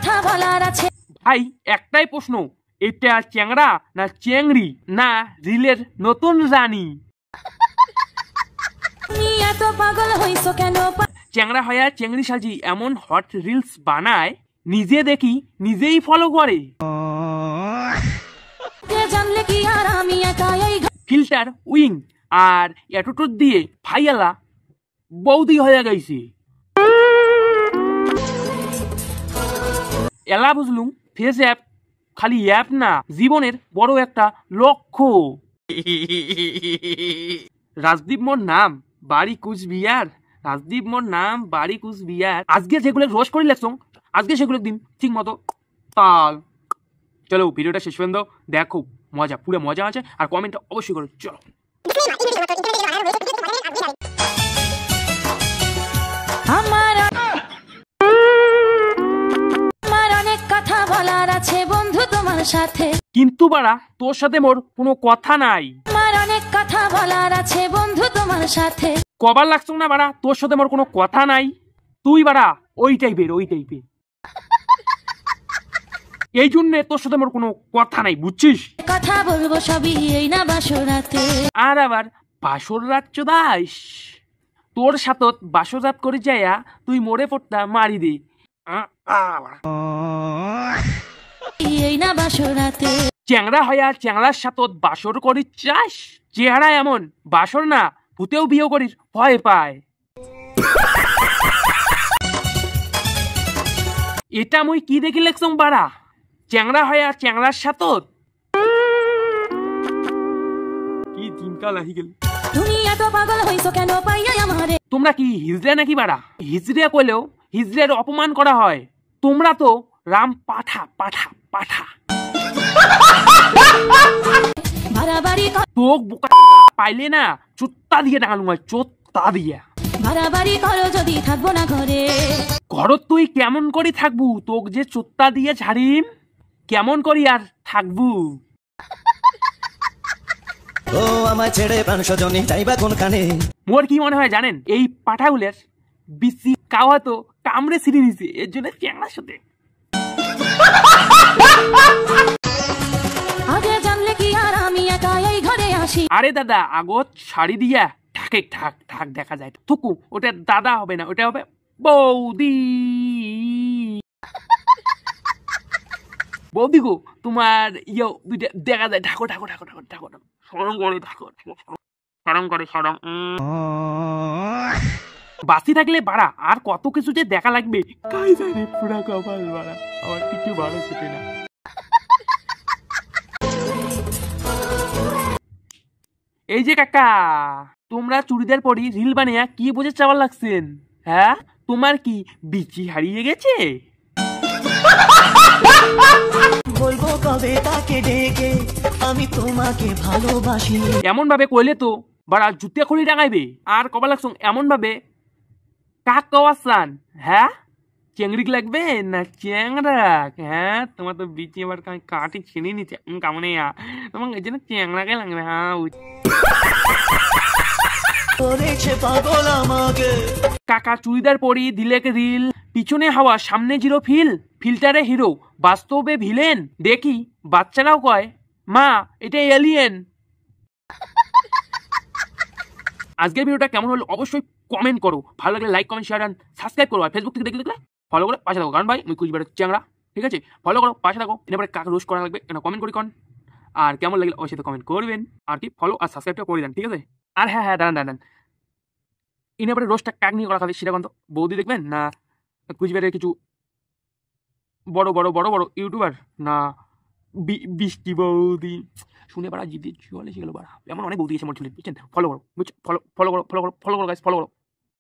কথা বলার আছে। ভাই একটাই প্রশ্ন, এটা চ্যাংড়া না চেংড়ি না রিলের নতুন রানী? তুমি এত পাগল হইছো কেন? চ্যাংড়া হয়ে চেংড়ি সাজি এমন হট রিলস বানায়, নিজে দেখি নিজেই ফলো করে। জানলে কি আর আমি একাই ফিল্টার উইং আর অ্যাটিটিউড দিয়ে ভাইয়ালা বৌদি হয়ে গেছে। এলা বুঝলুম ফেস অ্যাপ খালি অ্যাপ না, জীবনের বড় একটা লক্ষ্য। রাজদীপ মোর নাম, বাড়ি কুচবিহার। রাজদীপ মোর নাম, বাড়ি কুচবিহার। আজকে যেগুলো রোজ করে লেখছ, আজকে সেগুলো দিন ঠিক মতো তাল। চলো ভিডিওটা শেষ পর্যন্ত দেখো, মজা পুরো মজা আছে। আর কমেন্টটা অবশ্যই করো। চলো আমার অনেক কথা বলার আছে বন্ধু তোমার সাথে, কিন্তু বাড়া তোর সাথে মোর কোনো কথা নাই। আমার অনেক কথা বলার আছে বন্ধু তোমার সাথে। কবার লাগছ না বাড়া তোর সাথে মোর কোনো কথা নাই? তুই বাড়া ওই টাইপের। এই জন্য তোর সাথে মোর কোনো কথা নাই, বুঝছিস? কথা বলবো সবই এই না বাসরাতে। আর আবার বাসর রাত চোদাইস, তোর সাথত বাসর রাত করে যাইয়া তুই মোড়ে পড়তা মারি দে। এই না বাসরাতে চ্যাংড়া হইয়া চ্যাংড়ার সাথত বাসর করি চাস? চেহারা এমন বাসর না ভূতেও বিয়ে করিস ভয় পায়। এটা মুই কি দেখি লেখছং বাড়া? চ্যাংড়া হইয়া চ্যাংড়ার সাথত কি দিনকাল আহি গেল। তুমি এত পাগল হইছো কেন পাইয়া আমারে? তোমরা কি হিজড়া নাকি বাড়া? হিজড়া কইলেও হিজড়ের অপমান করা হয়। তোমরা তো রাম পাঠা পাঠা পাঠা। বাড়াবাড়ি তোক বোকা পাইলে না চোত্তা দিয়ে টাঙালু হয়, চোত্তা দিয়া। বাড়াবাড়ি করো যদি থাকবো না ঘরে। ঘরত তুই কেমন করি থাকবু? তোক যে চোত্তা দিয়ে ছাড়িম, কেমন করি আর থাকবু? ও আমার ছেড়ে প্রাণ সজনী যাইবা কোনখানে? মোর কি মনে হয় জানেন, এই পাঠাগুলের বিসি কাওয়া তো কামড়ে ছিঁড়ে নিছে, এর জন্য চ্যাংড়ার সাথে। আগে জানলে কি আর আমি একাই এই ঘরে আসি। আরে দাদা আগত শাড়ি দিয়া ঠাকে ঠাক ঠাক দেখা যায়। থুকু ওটা দাদা হবে না, ওটা হবে বৌদি। বৌদি গো তোমার ইয়ে দুইটা দেখা যায় ঠাকো ঠাকো ঠাকো ঠাকো ঠাকো ঠাকো সরম করে ঠাকো সরম করে সরম। বাসি থাকলে বাড়া আর কত কিছু যে দেখা লাগবে, কাই জানে পুরা কপাল বাড়া, আমার কিছু ভালো ছুটে না। এই যে কাকা, তোমরা চুড়িদার পরি রিল বানিয়ে কি বুঝে চাওয়ার লাগছেন? হ্যাঁ তোমার কি বিচি হারিয়ে গেছে? বলবো কবে তাকে ডেকে আমি তোমাকে ভালোবাসি। এমন ভাবে কইলে তো বাড়া জুতিয়া খুলি টাঙাইবে। আর কবা লাগছ এমন ভাবে কাক কওয়াচ্ছান? হ্যাঁ চেংড়িক লাগবে না চ্যাংড়াক? হ্যাঁ তোমার তো বিচি আবার কাটি ছিনি নিচ্ছে কামনে, তোমার এই জন্য চ্যাংড়াকে লাগবে। হ্যাঁ কাকা চুড়িদার পরি দিলেক রিল, পিছনে হাওয়া সামনে জিরো ফিল, ফিল্টারে হিরো বাস্তবে ভিলেন। দেখি বাচ্চারাও কয় মা এটা এলিয়েন। আজকের ভিডিওটা কেমন হলো অবশ্যই কমেন্ট করো, ভালো লাগলে like comment share and subscribe করো। আর ফেসবুক থেকে দেখলে ফলো করে পাশে থাকো, কারণ ভাই মুই কুচবিহারের চ্যাংড়া, ঠিক আছে? ফলো করো পাশে থাকো। এরপরে কাকে রোস্ট করা লাগবে কেন কমেন্ট করি কন, আর কেমন লাগলে অবশ্যই কমেন্ট করবেন। আর কি ফলো আর সাবস্ক্রাইবটা করে দেন, ঠিক আছে? আর হ্যাঁ দাঁড়ান এরপরে রোস্টটা কাক নিয়ে করা হবে সেটা কোন? বৌদি দেখবেন না কুচবিহারের কিছু বড় বড় বড় বড় ইউটিউবার, না বৃষ্টি বৌদি? শুনে বাড়া জিভ দিয়ে জল এসে গেল বাড়া, এমন অনেক বৌদি এসে মোট বুঝছেন? ফলো করো, ফলো করো, ফলো করো, ফলো করো, ফলো করো গাইস, ফলো করো।